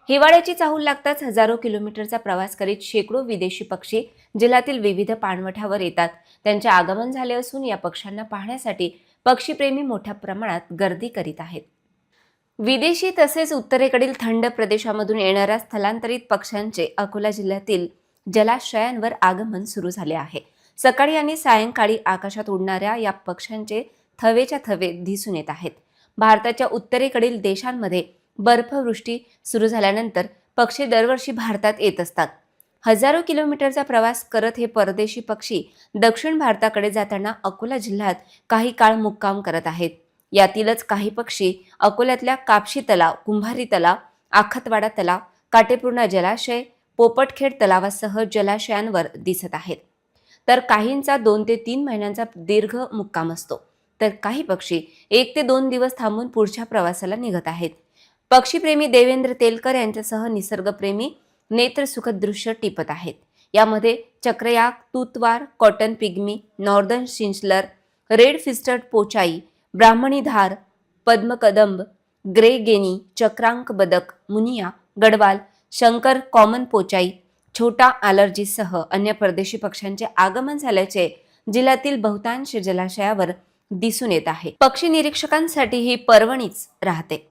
हिवाळ्याची चाहूल लागताच हजारो किलोमीटरचा प्रवास करीत शेकडो विदेशी पक्षी जिल्ह्यातील विविध पाणवठ्यावर येतात. त्यांचे आगमन झाले असून या पक्ष्यांना पाहण्यासाठी पक्षीप्रेमी मोठ्या प्रमाणात गर्दी करीत आहेत. विदेशी तसेच उत्तरेकडील थंड प्रदेशामधून येणाऱ्या स्थलांतरित पक्ष्यांचे अकोला जिल्ह्यातील जलाशयांवर आगमन सुरू झाले आहे. सकाळी आणि सायंकाळी आकाशात उडणाऱ्या या पक्ष्यांचे थवेच्या थवे दिसून येत आहेत. भारताच्या उत्तरेकडील देशांमध्ये बर्फवृष्टी सुरू झाल्यानंतर पक्षी दरवर्षी भारतात येत असतात. हजारो किलोमीटरचा प्रवास करत हे परदेशी पक्षी दक्षिण भारताकडे जाताना अकोला जिल्ह्यात काही काळ मुक्काम करत आहेत. यातीलच काही पक्षी अकोल्यातल्या कापशी तलाव, कुंभारी तलाव, आखतवाडा तलाव, काटेपूर्णा जलाशय, पोपटखेड तलावासह जलाशयांवर दिसत आहेत. तर काहींचा 2 ते 3 महिन्यांचा दीर्घ मुक्काम असतो. तर काही पक्षी 1 ते 2 दिवस थांबून पुढच्या प्रवासाला निघत आहेत. पक्षीप्रेमी देवेंद्र तेलकर यांच्यासह निसर्गप्रेमी नेत्रसुखद दृश्य टिपत आहेत. यामध्ये चक्रयाक, तूतवार, कॉटन पिग्मी, नॉर्दर्न शिंचलर, रेड फिस्टड पोचाई, ब्राह्मणी धार, पद्मकदंब, ग्रे गेनी, चक्रांक बदक, मुनिया, गडवाल, शंकर कॉमन पोचाई, छोटा आलर्जीसह अन्य परदेशी पक्ष्यांचे आगमन झाल्याचे जिल्ह्यातील बहुतांश जलाशयावर दिसून येत आहे. पक्षी निरीक्षकांसाठी ही पर्वणीच राहते.